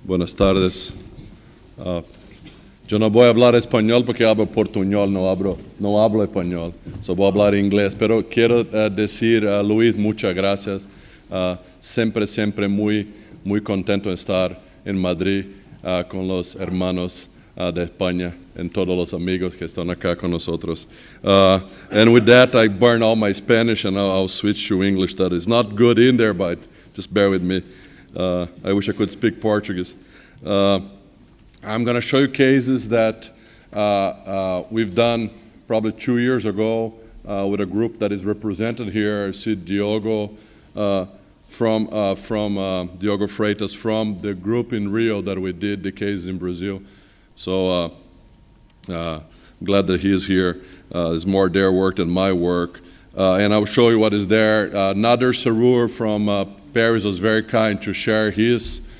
Buenas tardes. Yo no voy a hablar español porque hablo portuñol, no hablo español. So voy a hablar inglés, pero quiero decir, Luis, muchas gracias. Siempre muy contento de estar en Madrid con los hermanos de España and todos los amigos que están acá con nosotros. And with that, I burn all my Spanish and I'll switch to English. That is not good in there, but just bear with me. I wish I could speak Portuguese. I'm going to show you cases that we've done probably 2 years ago with a group that is represented here. I see Diogo from Diogo Freitas from the group in Rio that we did the cases in Brazil. So glad that he is here. There's more their work than my work. And I'll show you what is there. Nader Sarur from Paris was very kind to share his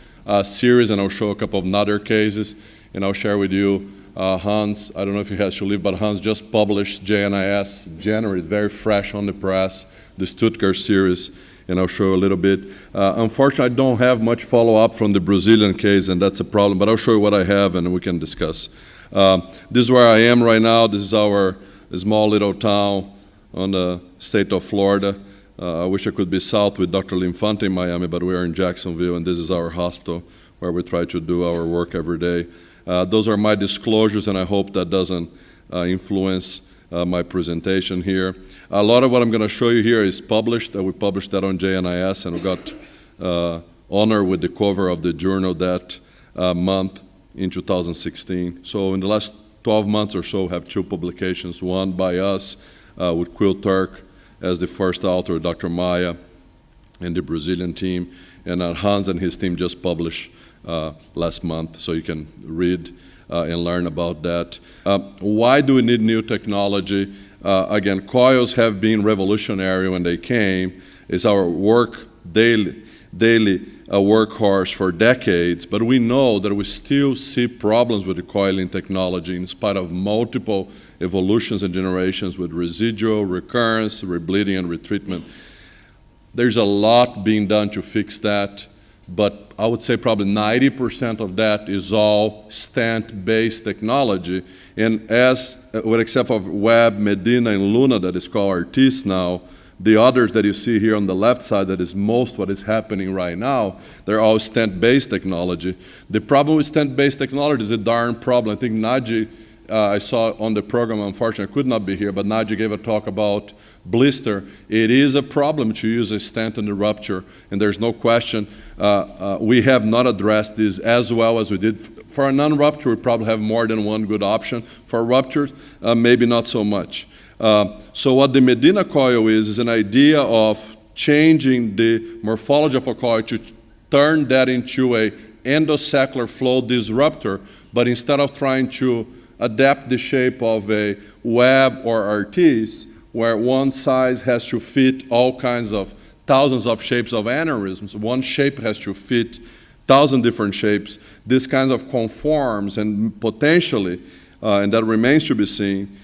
series, and I'll show a couple of Nader cases, and I'll share with you Hans. I don't know if he has to leave, but Hans just published JNIS January, very fresh on the press, the Stuttgart series, and I'll show you a little bit. Unfortunately, I don't have much follow-up from the Brazilian case, and that's a problem, but I'll show you what I have, and we can discuss. This is where I am right now. This is our small little town on the state of Florida. I wish I could be south with Dr. Linfante in Miami, but we are in Jacksonville, and this is our hospital where we try to do our work every day. Those are my disclosures, and I hope that doesn't influence my presentation here. A lot of what I'm going to show you here is published. We published that on JNIS, and we got honor with the cover of the journal that month in 2016. So in the last 12 months or so, we have 2 publications, one by us with Quill Turk as the first author, Dr. Maya and the Brazilian team, and Hans and his team just published last month, so you can read and learn about that. Why do we need new technology? Again, coils have been revolutionary when they came. It's our daily workhorse for decades, but we know that we still see problems with the coiling technology in spite of multiple evolutions and generations with residual, recurrence, rebleeding, and retreatment. There's a lot being done to fix that, but I would say probably 90% of that is all stent-based technology. And as, with except of Webb, Medina, and Luna that is called Artis now, the others that you see here on the left side, that is most what is happening right now, they're all stent-based technology. The problem with stent-based technology is a darn problem. I think Naji, I saw on the program, unfortunately I could not be here, but Naji gave a talk about blister. It is a problem to use a stent in the rupture, and there's no question. We have not addressed this as well as we did. For a non-rupture, we probably have more than one good option. For ruptures, maybe not so much. So what the Medina coil is an idea of changing the morphology of a coil to turn that into a endosaccular flow disruptor, but instead of trying to adapt the shape of a Webb or Artis, where one size has to fit all kinds of thousands of shapes of aneurysms, one shape has to fit 1,000 different shapes. This kind of conforms and potentially, and that remains to be seen,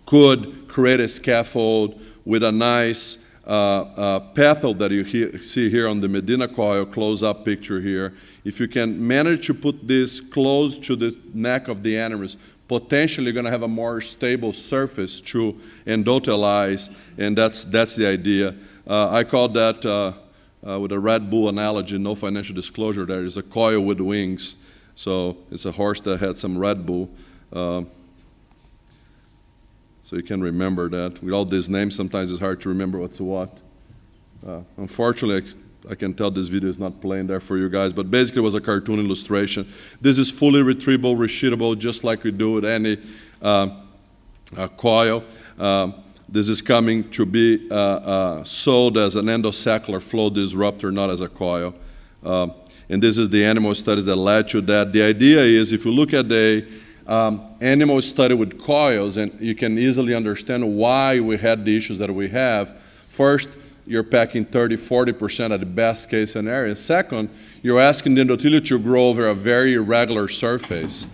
could create a scaffold with a nice petal that you see here on the Medina coil, close-up picture here. If you can manage to put this close to the neck of the aneurysm, potentially you're going to have a more stable surface to endothelize, and that's the idea. I call that, with a Red Bull analogy, no financial disclosure, there is a coil with wings. So it's a horse that had some Red Bull. So you can remember that. With all these names, sometimes it's hard to remember what's what. Unfortunately, I can tell this video is not playing there for you guys, but basically it was a cartoon illustration. This is fully retrievable, resheetable, just like we do with any coil. This is coming to be sold as an endosaccular flow disruptor, not as a coil. And this is the animal studies that led to that. The idea is, if you look at the animal study with coils, and you can easily understand why we had the issues that we have. First, you're packing 30–40% at the best case scenario. Second, you're asking the endothelium to grow over a very irregular surface.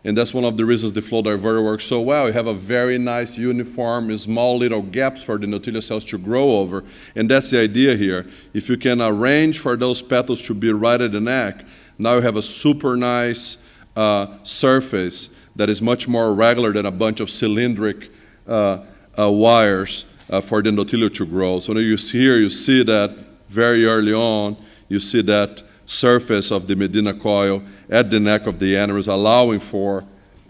And that's one of the reasons the flow diverter works so well. You have a very nice, uniform, small little gaps for the endothelial cells to grow over. And that's the idea here. If you can arrange for those petals to be right at the neck, now you have a super nice surface that is much more regular than a bunch of cylindric wires for the endothelium to grow. So now you see that very early on, you see that surface of the Medina coil at the neck of the aneurysm, allowing for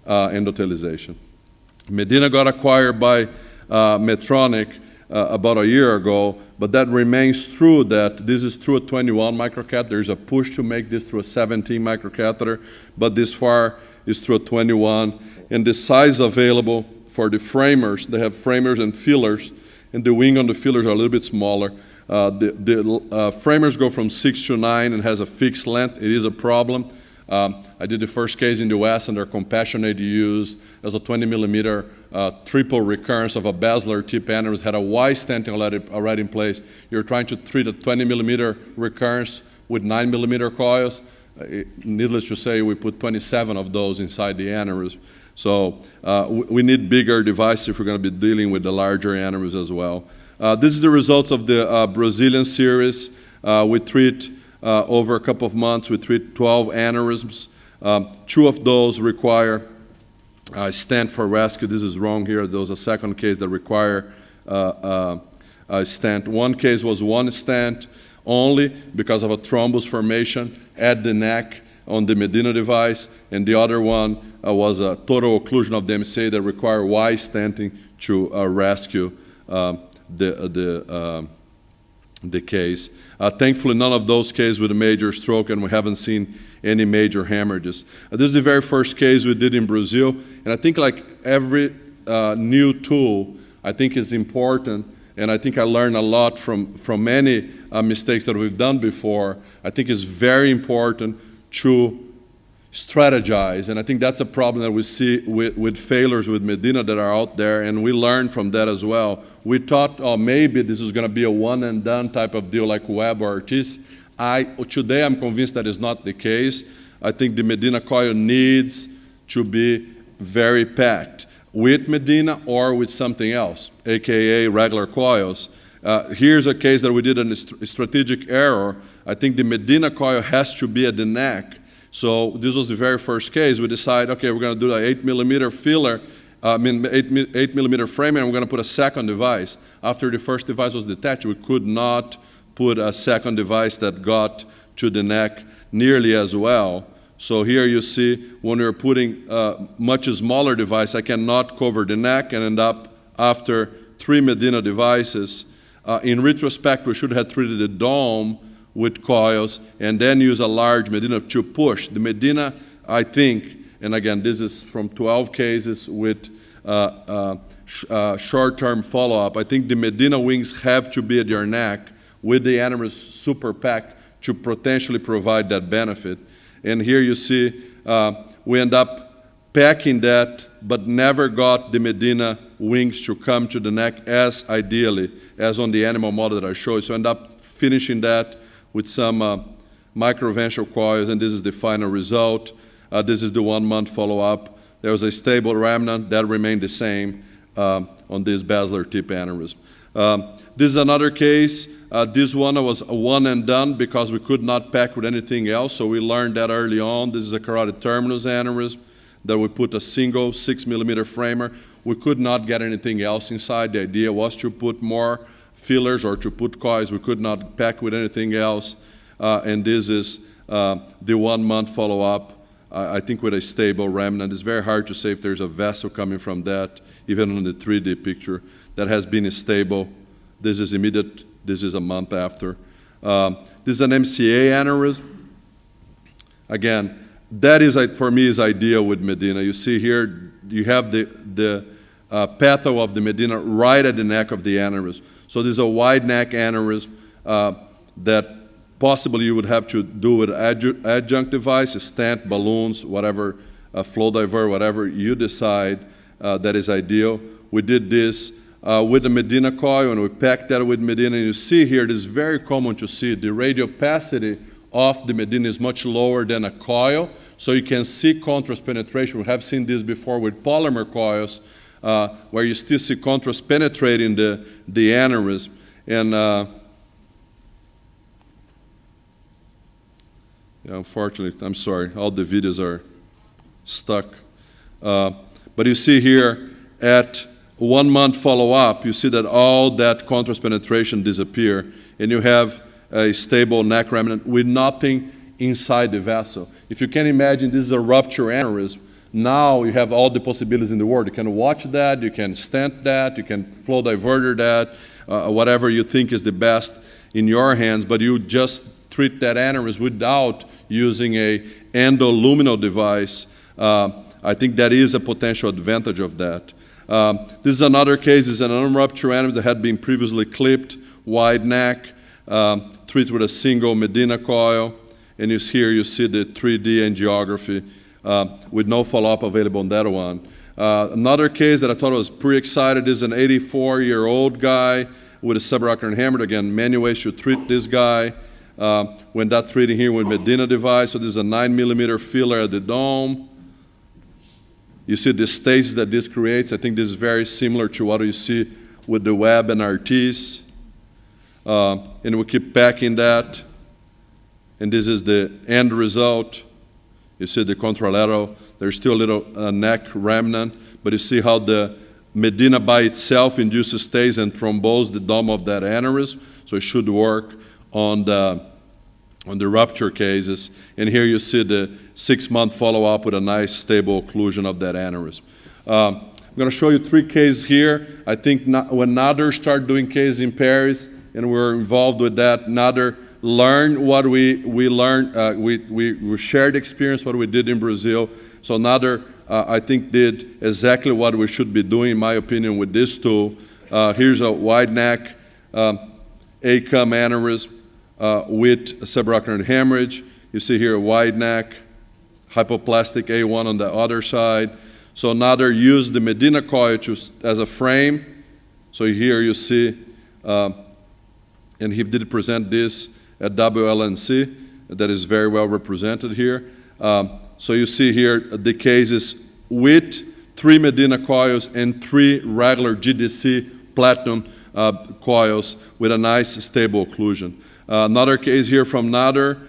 endothelialization. Medina got acquired by Medtronic about a year ago, but that remains true that this is through a 21 microcatheter. There's a push to make this through a 17 microcatheter, but this far is through a 21. And the size available for the framers, they have framers and fillers, and the wing on the fillers are a little bit smaller. The framers go from 6 to 9 and has a fixed length. It is a problem. I did the first case in the West under compassionate use. There's a 20 millimeter triple recurrence of a basilar tip aneurysm, had a Y stenting already in place. You're trying to treat a 20 millimeter recurrence with 9 millimeter coils. Needless to say, we put 27 of those inside the aneurysm. So we need bigger devices if we're going to be dealing with the larger aneurysms as well. This is the results of the Brazilian series. We treat, over a couple of months, we treat 12 aneurysms. 2 of those require a stent for rescue. This is wrong here. There was a second case that required a stent. One case was 1 stent only because of a thrombus formation at the neck on the Medina device, and the other one was a total occlusion of the MCA that required Y stenting to rescue the case. Thankfully, none of those cases with a major stroke, and we haven't seen any major hemorrhages. This is the very first case we did in Brazil, and I think like every new tool, I think is important, and I think I learned a lot from many mistakes that we've done before. I think it's very important to strategize, and I think that's a problem that we see with failures with Medina that are out there, and we learned from that as well. We thought, oh, maybe this is going to be a one-and-done type of deal like Webb or Ortiz. Today I'm convinced that is not the case. I think the Medina coil needs to be very packed with Medina or with something else, aka regular coils. Here's a case that we did a strategic error. I think the Medina coil has to be at the neck. So this was the very first case. We decided, okay, we're going to do an 8 millimeter filler, 8 millimeter frame, and we're going to put a second device. After the first device was detached, we could not put a second device that got to the neck nearly as well. So here you see when we're putting a much smaller device, I cannot cover the neck and end up after 3 Medina devices. In retrospect, we should have treated the dome with coils and then use a large Medina to push. The Medina, I think, and again, this is from 12 cases with short-term follow-up, I think the Medina wings have to be at your neck with the aneurysm super packed to potentially provide that benefit. And here you see we end up packing that, but never got the Medina wings to come to the neck as ideally as on the animal model that I showed. So end up finishing that with some microventral coils, and this is the final result. This is the 1 month follow-up. There was a stable remnant that remained the same on this basilar tip aneurysm. This is another case. This one was a one and done because we could not pack with anything else, so we learned that early on. This is a carotid terminus aneurysm that we put a single 6 millimeter framer. We could not get anything else inside. The idea was to put more fillers or to put coils. We could not pack with anything else. And this is the 1 month follow-up, I think with a stable remnant. It's very hard to say if there's a vessel coming from that, even on the 3D picture, that has been stable. This is immediate. This is a month after. This is an MCA aneurysm. Again, that is, for me, is ideal with Medina. You see here, you have the petal of the Medina right at the neck of the aneurysm. So this is a wide neck aneurysm that possibly you would have to do with adjunct device, a stent, balloons, whatever, a flow divert, whatever you decide that is ideal. We did this with the Medina coil, and we packed that with Medina. And you see here, it is very common to see the radiopacity of the Medina is much lower than a coil, so you can see contrast penetration. We have seen this before with polymer coils, where you still see contrast penetrating the aneurysm. And yeah, unfortunately, I'm sorry, all the videos are stuck. But you see here, at 1 month follow-up, you see that all that contrast penetration disappear, and you have a stable neck remnant with nothing inside the vessel. If you can imagine, this is a rupture aneurysm. Now you have all the possibilities in the world. You can watch that, you can stent that, you can flow diverter that, whatever you think is the best in your hands, but you just treat that aneurysm without using a endoluminal device. I think that is a potential advantage of that. This is another case. It's an unruptured aneurysm that had been previously clipped, wide neck, treated with a single Medina coil, and here you see the 3D angiography with no follow-up available on that one. Another case that I thought was pretty exciting is an 84-year-old guy with a subarachnoid hemorrhage. Again, many ways to treat this guy. When that treating here with Medina device, so this is a 9mm filler at the dome. You see the stasis that this creates. I think this is very similar to what you see with the Webb and RTs. And we keep packing that. And this is the end result. You see the contralateral. There's still a little neck remnant, but you see how the Medina by itself induces stasis and thromboses the dome of that aneurysm. So it should work on the rupture cases. And here you see the 6-month follow-up with a nice stable occlusion of that aneurysm. I'm going to show you 3 cases here. I think when Nader started doing cases in Paris, and we're involved with that, Nader learned what we learned. We shared experience, what we did in Brazil. So Nader, I think, did exactly what we should be doing, in my opinion, with this tool. Here's a wide neck ACUM aneurysm with subarachnoid hemorrhage. You see here a wide neck, hypoplastic A1 on the other side. So Nader used the Medina coil as a frame. So here you see, and he did present this at WLNC. That is very well represented here. So you see here the cases with 3 Medina coils and 3 regular GDC platinum coils with a nice stable occlusion. Another case here from Nader,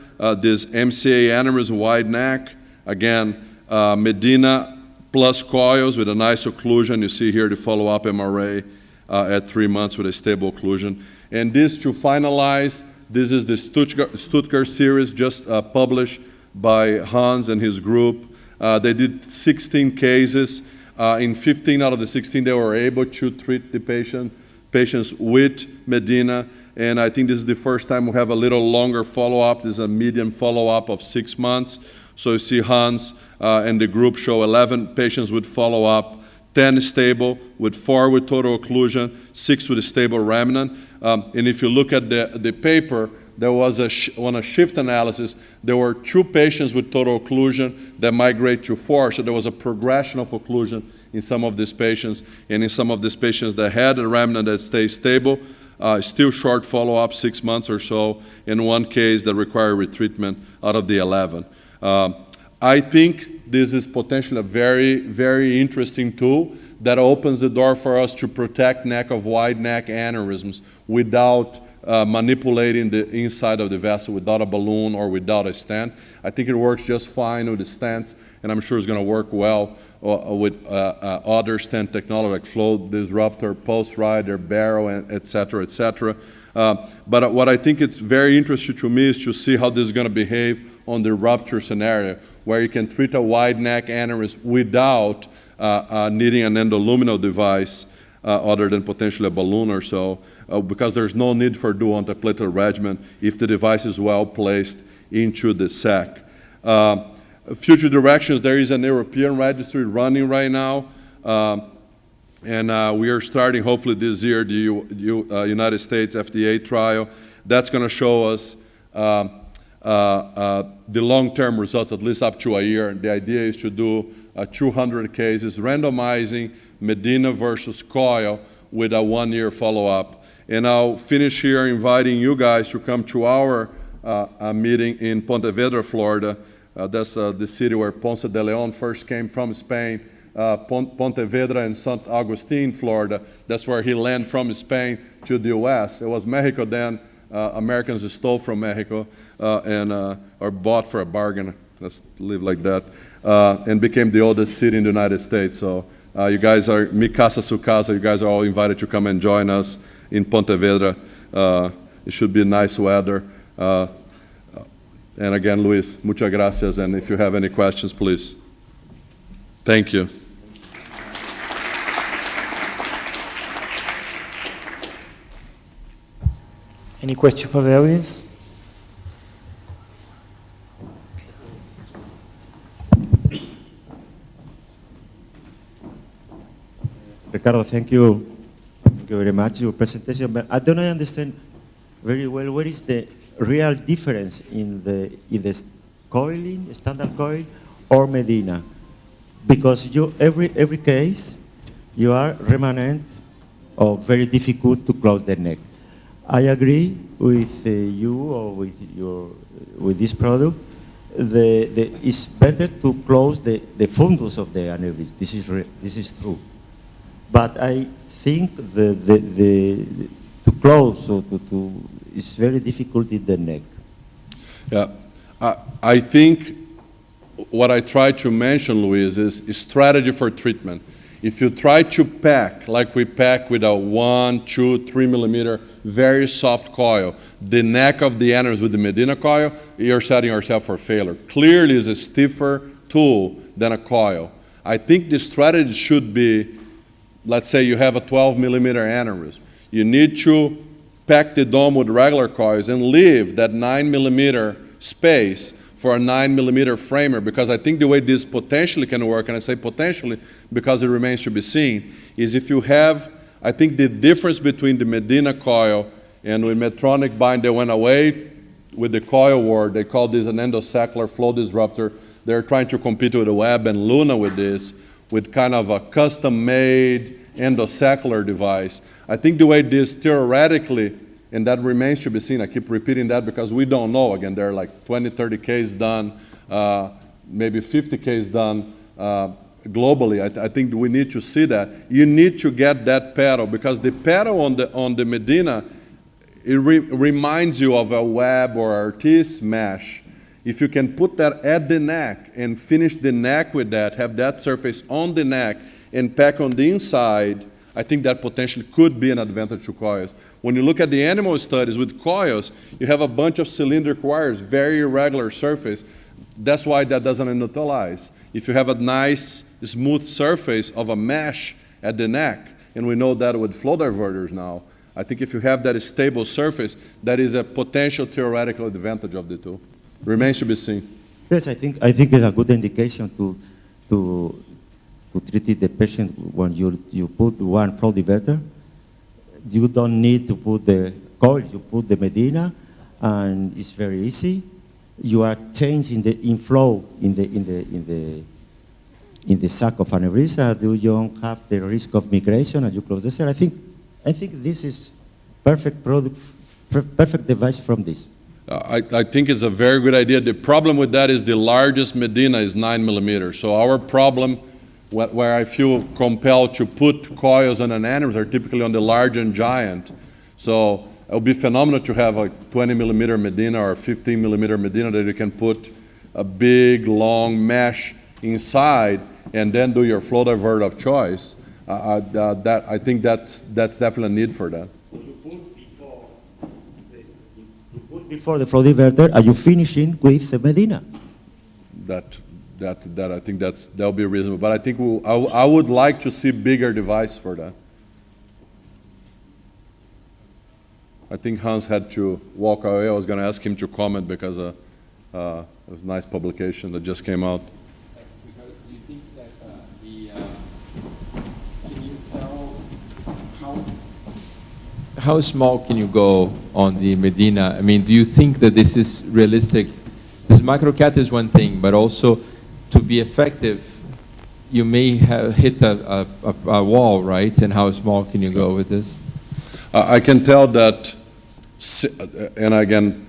this MCA aneurysm wide neck. Again, Medina plus coils with a nice occlusion. You see here the follow-up MRA at 3 months with a stable occlusion. And this, to finalize, this is the Stuttgart series just published by Hans and his group. They did 16 cases. In 15 out of the 16, they were able to treat the patients with Medina. And I think this is the first time we have a little longer follow-up. This is a median follow-up of 6 months. So you see Hans and the group show 11 patients with follow-up, 10 stable, with 4 with total occlusion, 6 with a stable remnant. And if you look at the paper, there was on a shift analysis, there were 2 patients with total occlusion that migrate to 4. So there was a progression of occlusion in some of these patients. And in some of these patients that had a remnant that stayed stable, still short follow-up, 6 months or so. In one case that required retreatment out of the 11. I think this is potentially a very, very interesting tool that opens the door for us to protect neck of wide neck aneurysms without manipulating the inside of the vessel, without a balloon or without a stent. I think it works just fine with the stents, and I'm sure it's going to work well with other stent technology like flow disruptor, pulse rider, barrow, et cetera, et cetera. But what I think it's very interesting to me is to see how this is going to behave on the rupture scenario, where you can treat a wide neck aneurysm without needing an endoluminal device other than potentially a balloon or so, because there's no need for dual antiplatelet regimen if the device is well placed into the sac. Future directions, there is an European registry running right now, and we are starting hopefully this year the United States FDA trial. That's going to show us the long-term results, at least up to a year. The idea is to do 200 cases, randomizing Medina versus coil with a 1-year follow-up. And I'll finish here inviting you guys to come to our a meeting in Ponte Vedra, Florida. That's the city where Ponce de Leon first came from Spain. Ponte Vedra and St. Augustine, Florida. That's where he landed from Spain to the U.S. It was Mexico then. Americans stole from Mexico or bought for a bargain. Let's live like that. And became the oldest city in the United States. So you guys are, mi casa su casa, you guys are all invited to come and join us in Ponte Vedra. It should be nice weather. And again, Luis, muchas gracias. And if you have any questions, please. Thank you. Any question for the audience? Ricardo, thank you. Thank you very much for your presentation. But I don't understand very well what is the real difference in the coiling, standard coil, or Medina, because every case you are remnant or very difficult to close the neck. I agree with you or with this product. It's better to close the fundus of the aneurysm. This is true. But I think to close or it's very difficult in the neck. Yeah, I think what I try to mention, Luis, is strategy for treatment. If you try to pack, like we pack with a 1, 2, 3 millimeter, very soft coil, the neck of the aneurysm with the Medina coil, you're setting yourself for failure. Clearly, it's a stiffer tool than a coil. I think the strategy should be, let's say you have a 12 millimeter aneurysm. You need to pack the dome with regular coils and leave that 9 millimeter space for a 9 millimeter framer, because I think the way this potentially can work, and I say potentially because it remains to be seen, is if you have, I think the difference between the Medina coil and when Medtronic bind, they went away with the coil war, they call this an endosaccular flow disruptor. They're trying to compete with the Webb and Luna with this, with kind of a custom-made endosaccular device. I think the way this theoretically, and that remains to be seen, I keep repeating that because we don't know. Again, there are like 20, 30 cases done, maybe 50 cases done globally. I think we need to see that. You need to get that pedal, because the pedal on the Medina, it reminds you of a Webb or Artis mesh. If you can put that at the neck and finish the neck with that, have that surface on the neck and pack on the inside, I think that potentially could be an advantage to coils. When you look at the animal studies with coils, you have a bunch of cylindric wires, very irregular surface. That's why that doesn't neutralize. If you have a nice, smooth surface of a mesh at the neck, and we know that with flow diverters now, I think if you have that stable surface, that is a potential theoretical advantage of the two. Remains to be seen. Yes, I think it's a good indication to treat the patient when you put one flow diverter. You don't need to put the coil, you put the Medina, and it's very easy. You are changing the inflow in the sac of aneurysm. You don't have the risk of migration as you close the cell. I think this is perfect product, perfect device from this. I think it's a very good idea. The problem with that is the largest Medina is 9 millimeters. So our problem, where I feel compelled to put coils on an aneurysm, are typically on the large and giant. So it would be phenomenal to have a 20 millimeter Medina or a 15 millimeter Medina that you can put a big, long mesh inside and then do your flow divert of choice. I think that's definitely a need for that. You put before the flow diverter, are you finishing with the Medina? That I think that'll be reasonable. But I think I would like to see bigger device for that. I think Hans had to walk away. I was going to ask him to comment because it was a nice publication that just came out. Ricardo, do you think that can you tell how small can you go on the Medina? I mean, do you think that this is realistic? This microcatheter is one thing, but also to be effective, you may have hit a wall, right? And how small can you go with this? I can tell that, and again,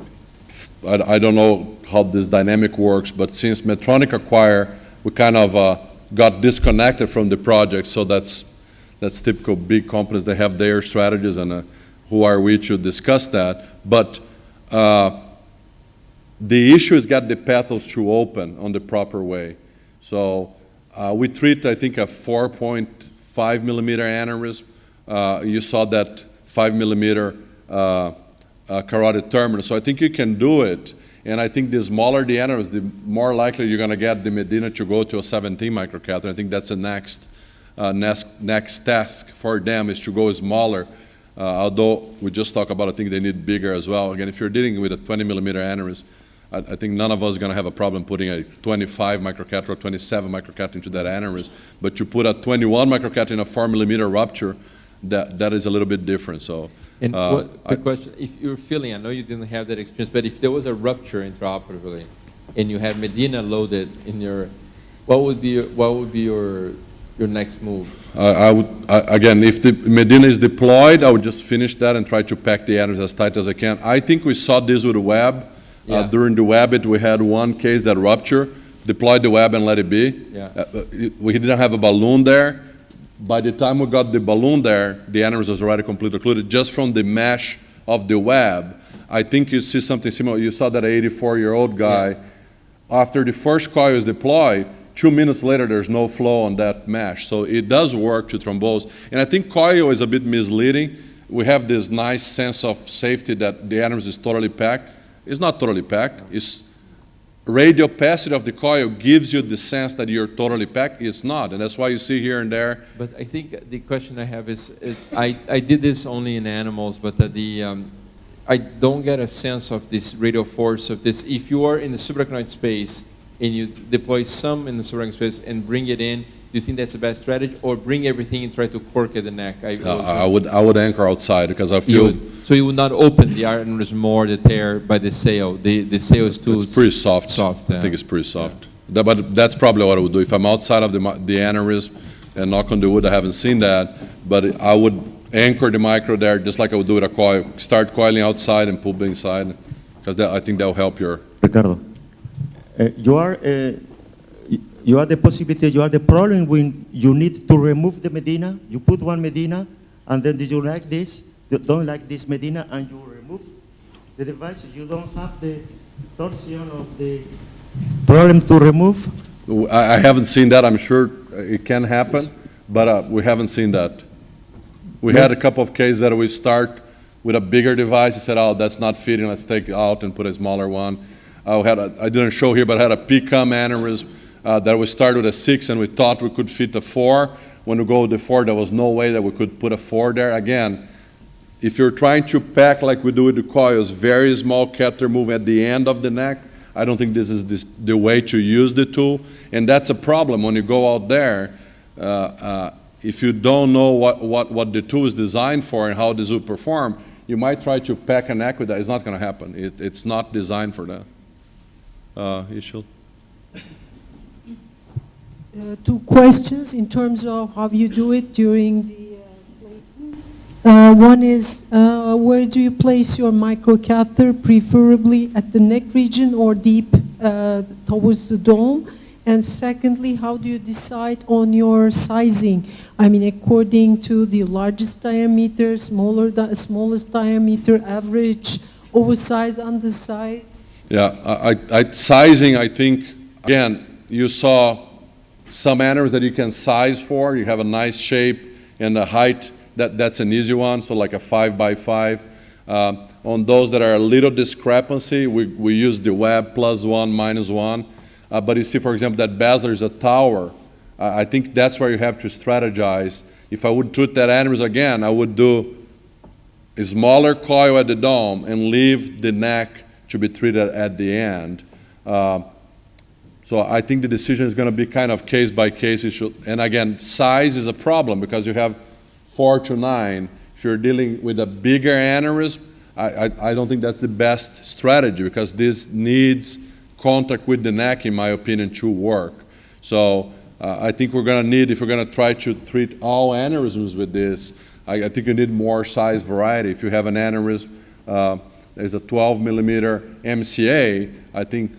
I don't know how this dynamic works, but since Medtronic acquired, we kind of got disconnected from the project. So that's typical big companies. They have their strategies, and who are we to discuss that? But the issue is get the petals to open on the proper way. So we treat, I think, a 4.5 millimeter aneurysm. You saw that 5 millimeter carotid terminal. So I think you can do it. And I think the smaller the aneurysm, the more likely you're going to get the Medina to go to a 17 microcatheter. I think that's the next task for them, is to go smaller. Although we just talked about, I think they need bigger as well. Again, if you're dealing with a 20 millimeter aneurysm, I think none of us are going to have a problem putting a 25 microcatheter or 27 microcatheter into that aneurysm. But you put a 21 microcatheter in a 4 millimeter rupture, that is a little bit different. So, and the question, if you're feeling, I know you didn't have that experience, but if there was a rupture intraoperatively and you had Medina loaded in your, what would be your next move? I would, again, if the Medina is deployed, I would just finish that and try to pack the aneurysm as tight as I can. I think we saw this with the web. Yeah. During the WABIT, we had one case that ruptured, deployed the web and let it be. Yeah. We didn't have a balloon there. By the time we got the balloon there, the aneurysm was already completely occluded just from the mesh of the web. I think you see something similar. You saw that 84-year-old guy. Yeah. After the first coil is deployed, 2 minutes later, there's no flow on that mesh. So it does work to thrombose. And I think coil is a bit misleading. We have this nice sense of safety that the aneurysm is totally packed. It's not totally packed. It's radial opacity of the coil gives you the sense that you're totally packed. It's not, and that's why you see here and there. But I think the question I have is, I did this only in animals, but I don't get a sense of this radial force of this. If you are in the subarachnoid space and you deploy some in the subarachnoid space and bring it in, do you think that's the best strategy, or bring everything and try to cork at the neck? I would anchor outside because I feel. So you would not open the aneurysm more, the tear by the sail. The sail is too. It's pretty soft. Soft. I think it's pretty soft. Yeah. But that's probably what I would do if I'm outside of the aneurysm, and knock on the wood. I haven't seen that, but I would anchor the micro there just like I would do with a coil. Start coiling outside and pull inside, because I think that will help your. Ricardo, you are the possibility, you are the problem when you need to remove the Medina. You put one Medina, and then you like this, you don't like this Medina, and you remove the device. You don't have the torsion of the problem to remove. I haven't seen that. I'm sure it can happen, but we haven't seen that. We had a couple of cases that we start with a bigger device. You said, oh, that's not fitting. Let's take it out and put a smaller one. I didn't show here, but I had a PCOM aneurysm. That we started with a 6 and we thought we could fit a 4. When we go with the 4, there was no way that we could put a 4 there. Again, if you're trying to pack like we do with the coils, very small catheter move at the end of the neck, I don't think this is the way to use the tool. And that's a problem when you go out there. If you don't know what the tool is designed for and how this will perform, you might try to pack a neck with that. It's not going to happen. It's not designed for that. Ishil? Two questions in terms of how you do it during the placement. One is, where do you place your microcatheter, preferably at the neck region or deep towards the dome? And secondly, how do you decide on your sizing? I mean, according to the largest diameter, smallest diameter, average, oversize, undersize? Yeah, sizing, I think, again, you saw some aneurysms that you can size for. You have a nice shape and a height. That's an easy one, so like a 5 by 5. On those that are a little discrepancy, we use the web +1, -1. But you see, for example, that basilar is a tower. I think that's where you have to strategize. If I would treat that aneurysm again, I would do a smaller coil at the dome and leave the neck to be treated at the end. So I think the decision is going to be kind of case by case issue. And again, size is a problem because you have 4 to 9. If you're dealing with a bigger aneurysm, I don't think that's the best strategy because this needs contact with the neck, in my opinion, to work. So I think we're going to need, if we're going to try to treat all aneurysms with this, I think you need more size variety. If you have an aneurysm is a 12 millimeter MCA, I think,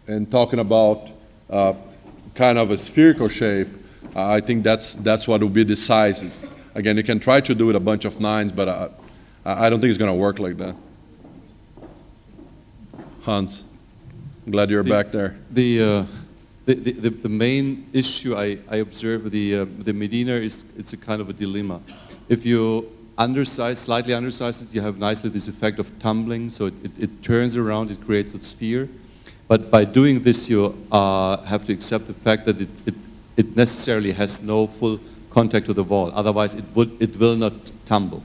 and talking about kind of a spherical shape, I think that's what will be the size. Again, you can try to do it a bunch of 9s, but I don't think it's going to work like that. Hans, I'm glad you're back there. The main issue I observe with the Medina is it's a kind of a dilemma. If you slightly undersize it, you have nicely this effect of tumbling, so it turns around, it creates a sphere. But by doing this, you have to accept the fact that it necessarily has no full contact to the wall. Otherwise, it will not tumble.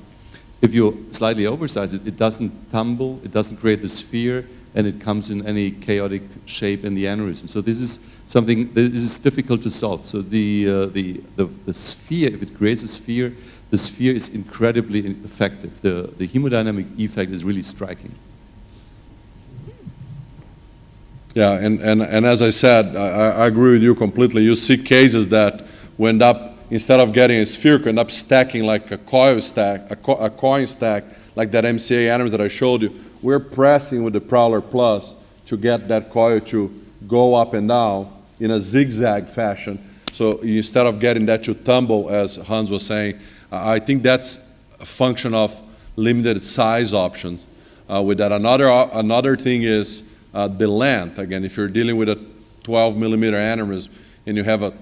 If you slightly oversize it, it doesn't tumble, it doesn't create the sphere, and it comes in any chaotic shape in the aneurysm. So this is something that is difficult to solve. So the sphere, if it creates a sphere, the sphere is incredibly effective. The hemodynamic effect is really striking. Yeah, and as I said, I agree with you completely. You see cases that we end up, instead of getting a spherical, end up stacking like a coil stack, a coin stack, like that MCA aneurysm that I showed you. We're pressing with the Prowler Plus to get that coil to go up and down in a zigzag fashion. So instead of getting that to tumble, as Hans was saying, I think that's a function of limited size options. With that, another thing is the length. Again, if you're dealing with a 12 millimeter aneurysm and you have a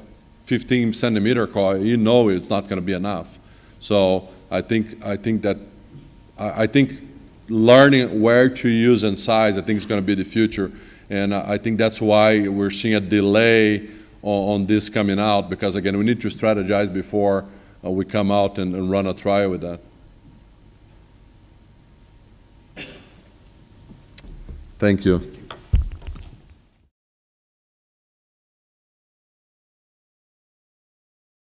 15 centimeter coil, you know it's not going to be enough. So I think learning where to use and size, I think is going to be the future. And I think that's why we're seeing a delay on this coming out, because again, we need to strategize before we come out and run a trial with that. Thank you.